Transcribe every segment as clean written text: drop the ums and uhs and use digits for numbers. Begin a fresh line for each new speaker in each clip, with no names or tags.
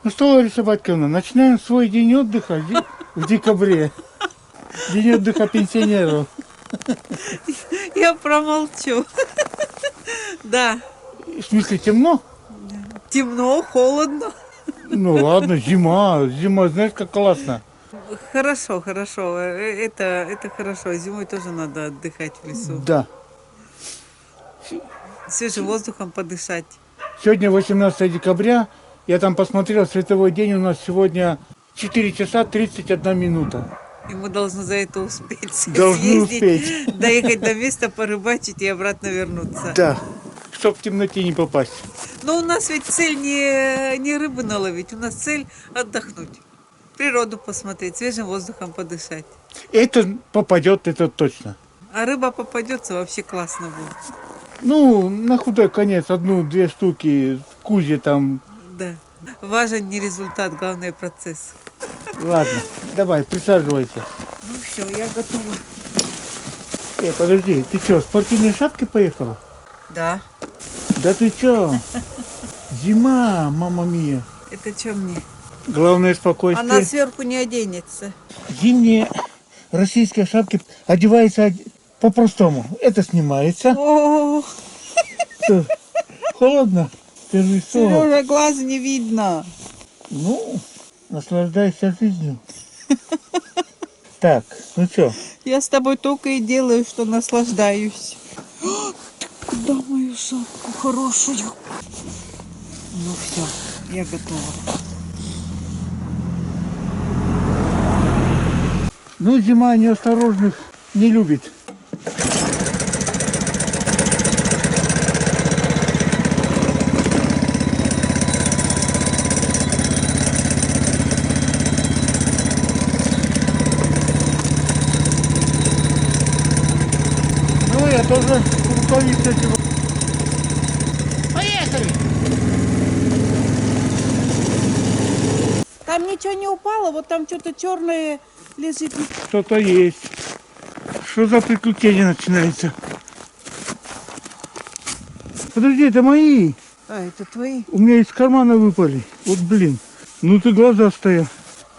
Ну что, Лариса Батьковна, начинаем свой день отдыха в декабре. День отдыха пенсионеров.
Я промолчу. Да,
В смысле, темно?
темно, холодно.
Ну ладно, зима. Зима, знаешь, как классно.
Хорошо, хорошо. Это хорошо. Зимой тоже надо отдыхать в лесу.
Да.
Свежим воздухом подышать.
Сегодня 18 декабря. Я там посмотрел, световой день у нас сегодня 4 часа 31 минута.
И мы должны за это успеть.
Должны
съездить,
успеть.
доехать до места, порыбачить и обратно вернуться.
Да. Чтоб в темноте не попасть.
Но у нас ведь цель не рыбы наловить, у нас цель отдохнуть. Природу посмотреть, свежим воздухом подышать.
Это попадет, это точно.
А рыба попадется, вообще классно будет.
Ну, на худой конец, 1-2 штуки в кузе там.
Да. Важен не результат, главное процесс.
Ладно, давай, присаживайся.
Ну все, я готова.
Подожди, ты что, в спортивной шапке поехала?
Да.
Да ты что? Зима, мама мия.
Это что мне?
Главное спокойствие.
Она сверху не оденется.
Зимние российские шапки одеваются по-простому. Это снимается.
О,
Что, холодно? Ты же что?
Сережа, глаз не видно.
Ну, наслаждайся жизнью. Так, ну что?
Я с тобой только и делаю, что наслаждаюсь. Куда мою шапку хорошую? Ну все, я готова.
Ну, зима неосторожных не любит. Ну, я тоже рукавицы одеваю. Поехали!
Там ничего не упало, вот там что-то черное лежит.
Что-то есть. Что за приключение начинается? Подожди, это мои.
А, это твои?
У меня из кармана выпали. Вот блин. Ну ты глаза стоят.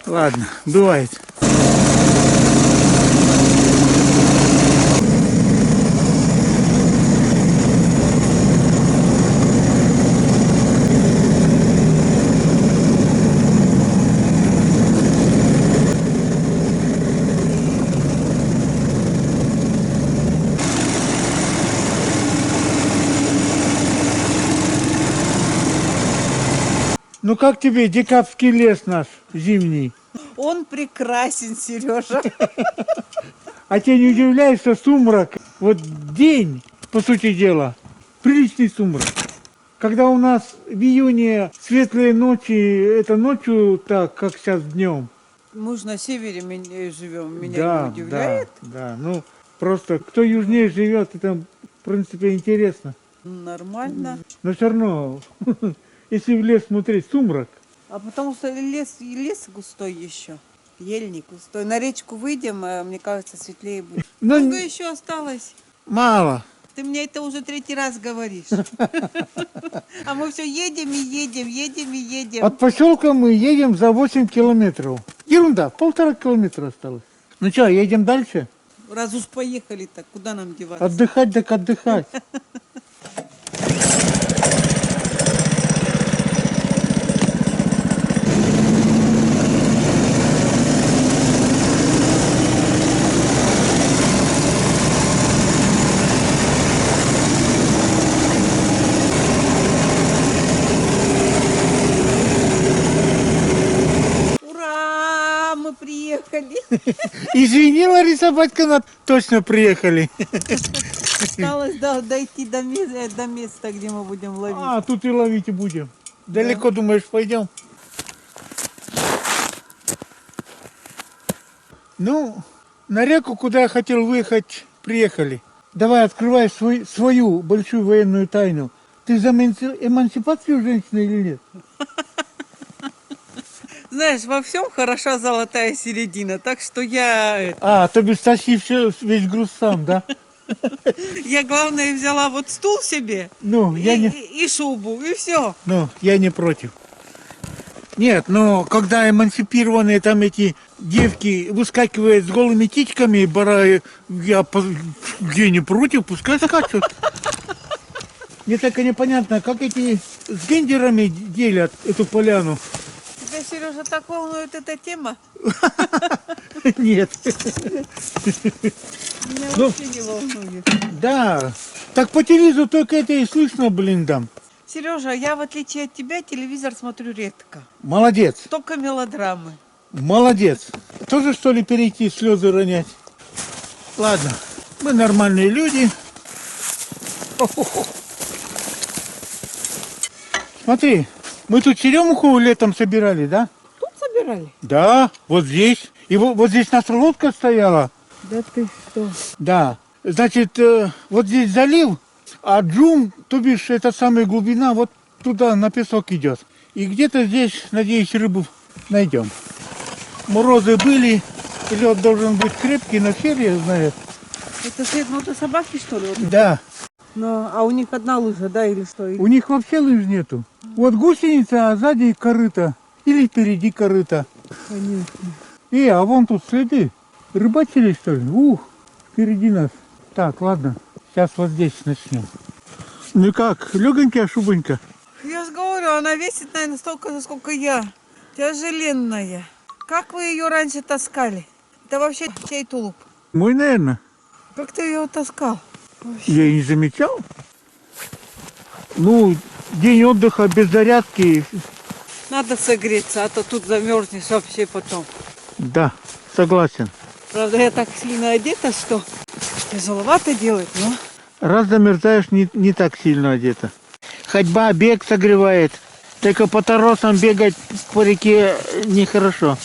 Ладно, бывает. Ну как тебе декабрьский лес наш зимний?
Он прекрасен, Сережа.
А тебя не удивляет, что сумрак, вот день, по сути дела, приличный сумрак. Когда у нас в июне светлые ночи, это ночью так, как сейчас днем.
Мы же на севере живем, меня
Да,
не удивляет.
да, ну просто кто южнее живет, это в принципе интересно.
Нормально.
Но все равно, если в лес смотреть, сумрак.
А потому что лес густой еще. Ельник густой. На речку выйдем, мне кажется, светлее будет.
Но
Много еще осталось.
мало.
Ты мне это уже 3-й раз говоришь. А мы все едем и едем, едем и едем.
От поселка мы едем за 8 километров. Ерунда, 1,5 километра осталось. Ну что, едем дальше?
Раз уж поехали так, куда нам деваться?
Отдыхать так отдыхать.
Ура! Мы приехали.
Извини, Лариса Батьковна, точно приехали.
Осталось дойти до места, где мы будем ловить.
А, тут и ловить и будем. Далеко, думаешь, пойдем? Ну, на реку, куда я хотел выехать, приехали. Давай, открывай свою большую военную тайну. Ты за эмансипацию женщины или нет?
Знаешь, во всем хороша золотая середина, так что я
А, то бишь тащи весь груз сам, да?
главное взяла вот стул себе
Ну, я не...
и шубу, и все.
Ну, я не против. Нет, но когда эмансипированные там эти девки выскакивают с голыми тичками, я не против, пускай скачут. Мне так и непонятно, как эти с гендерами делят эту поляну.
Тебя, Сережа, так волнует эта тема?
Нет.
Меня
Ну,
вообще не волнует.
Да. Так по телевизору только это и слышно, блин, там.
Сережа, я в отличие от тебя телевизор смотрю редко.
Молодец.
Только мелодрамы.
Молодец. Тоже, что ли, перейти, слезы ронять? Ладно, мы нормальные люди. Смотри, мы тут черемуху летом собирали, да?
Тут собирали?
Да, вот здесь. И вот здесь наша лодка стояла.
Да ты что?
Да. Значит, вот здесь залив, а джум, то бишь, это самая глубина, вот туда на песок идет. И где-то здесь, надеюсь, рыбу найдем. Морозы были, лед должен быть крепкий, но хер я знаю.
Это след мотособаки, что ли? Вот?
Да,
Ну, а у них одна лыжа, да, или что?
у них вообще лыж нету. Вот гусеница, а сзади корыто. Или впереди корыто.
Понятно.
А вон тут следы. Рыбачили, что ли? Впереди нас. Так, ладно, сейчас вот здесь начнем. Ну и как, легонькая шубонька?
Я же говорю, она весит, наверное, столько же, сколько я. Тяжеленная. Как вы ее раньше таскали? Это вообще чей тулуп?
Мой, наверное.
Как ты ее таскал?
Я и не замечал. Ну, день отдыха без зарядки.
Надо согреться, а то тут замерзнешь вообще потом.
Да, согласен.
Правда, я так сильно одета, что тяжеловато делать, но...
Раз замерзаешь, не так сильно одета. Ходьба, бег согревает. Только по торосам бегать по реке нехорошо.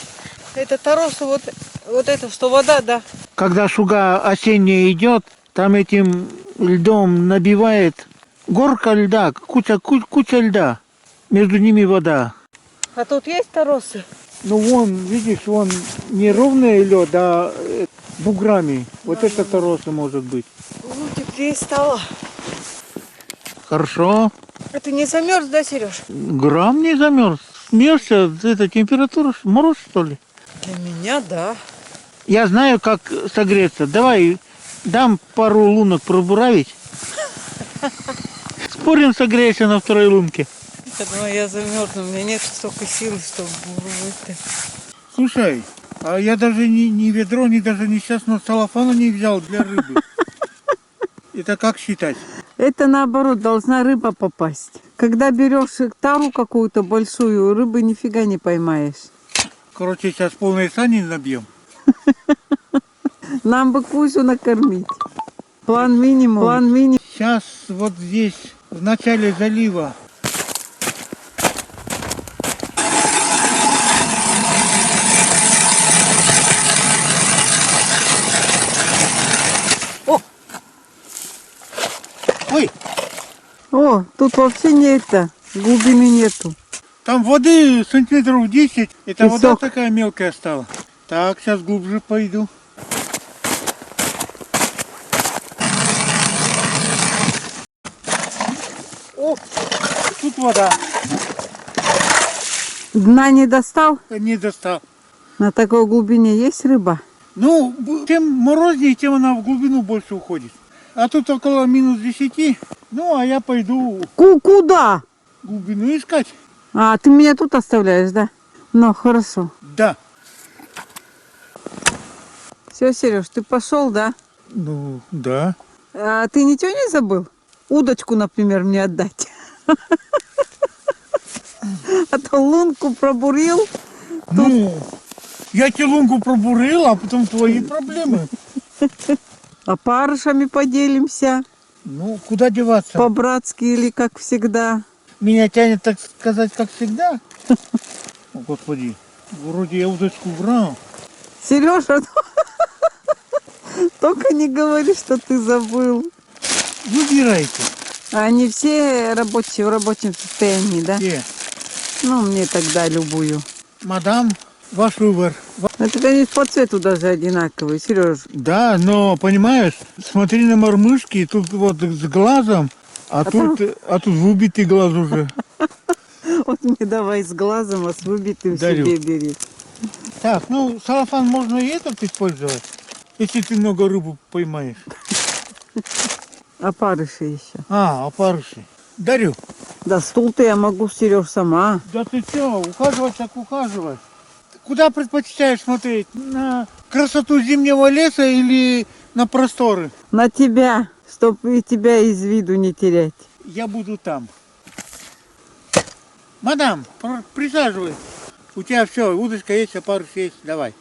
Это торос, вот это, что вода, да.
Когда шуга осенняя идет, там этим льдом набивает горка льда, куча льда. Между ними вода.
А тут есть торосы?
Ну вон, видишь, вон не ровный лед, а буграми. Вот это торосы может быть.
Теплее стало.
Хорошо.
А ты не замерз, да, Сереж?
Грамм не замерз. Смеешься, это температура, мороз что ли?
Для меня, да.
Я знаю, как согреться. Давай дам пару лунок пробуравить. Спорим, согреешься на второй лунке.
Я думаю, я замерзну, у меня нет столько сил, чтобы это...
Слушай, а я даже ни ведро, ни даже несчастного салафана не взял для рыбы. Это как считать?
Это наоборот, должна рыба попасть. Когда берешь тару какую-то большую, рыбы нифига не поймаешь.
Короче, сейчас полные сани набьем.
Нам бы кусю накормить. План минимум.
Сейчас вот здесь, в начале залива. Ой,
О, тут вообще не это, глубины нету.
там воды сантиметров 10. Это
Песок.
вода такая мелкая стала. Так, сейчас глубже пойду. О, тут вода.
Дна не достал?
Не достал.
На такой глубине есть рыба?
Ну, чем морознее, тем она в глубину больше уходит. А тут около минус 10. Ну, а я пойду
Куда?
глубину искать.
А, ты меня тут оставляешь, да? Ну, хорошо.
Да.
Все, Сереж, ты пошел, да?
Ну, да.
А ты ничего не забыл? Удочку, например, мне отдать. А то лунку пробурил.
Ну, я тебе лунку пробурил, а потом твои проблемы.
А парышами поделимся.
Ну, куда деваться?
По-братски или как всегда.
Меня тянет, так сказать, как всегда. О, Господи, вроде я удочку брал.
Сережа, только не говори, что ты забыл.
Выбирайте.
А они все рабочие, в рабочем состоянии, да? Ну, мне тогда любую.
Мадам, ваш выбор.
Это они по цвету даже одинаковые, Сереж.
Да, но, понимаешь, смотри на мормышки, тут вот с глазом, а тут выбитый глаз уже.
Вот мне давай с глазом, а с выбитым
Дарю.
себе бери.
Так, ну салафан можно и этот использовать, если ты много рыбу поймаешь.
Опарыши еще.
Опарыши. Дарю.
Да стул-то я могу, Сереж, сама.
Да ты что, ухаживать так ухаживать. Куда предпочитаешь смотреть? На красоту зимнего леса или на просторы?
На тебя, чтобы и тебя из виду не терять.
Я буду там. Мадам, присаживай. У тебя все, удочка есть, опарыш есть, давай.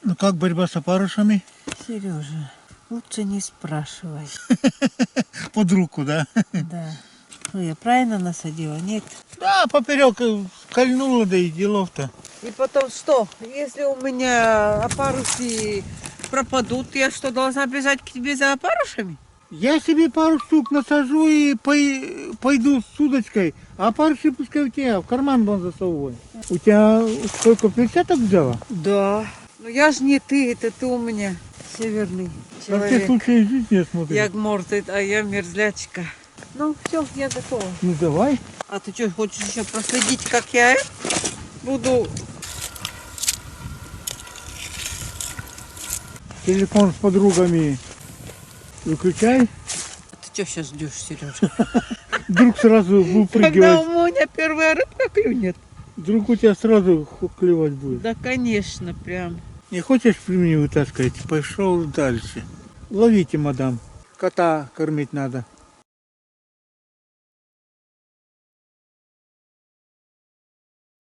Ну как борьба с опарышами?
Сережа, лучше не спрашивай.
Под руку, да?
Да. Ну, я правильно насадила, нет?
Да, поперек кольнула, да и делов-то.
И потом что? Если у меня опарыши пропадут, я что, должна бежать к тебе за опарышами?
Я себе пару штук насажу и пойду с удочкой, а опарыши пускай у тебя в карман вон засовывай. У тебя сколько, 50 взяла?
Да. Ну я же не ты, это ты у меня северный
Во все
человек.
случаи жизни я смотрю.
Я гмортит, а я мерзлячка. Ну все, я готова.
Ну давай.
А ты что, хочешь еще проследить, как я буду?
Телефон с подругами выключай.
Ты что сейчас ждешь, Сережа?
Вдруг сразу
Когда
выпрыгивать.
у меня первая рыбка клюнет.
Вдруг у тебя сразу клевать будет.
Да, конечно, прям.
Не хочешь при мне вытаскивать? Пошел дальше. Ловите, мадам. Кота кормить надо.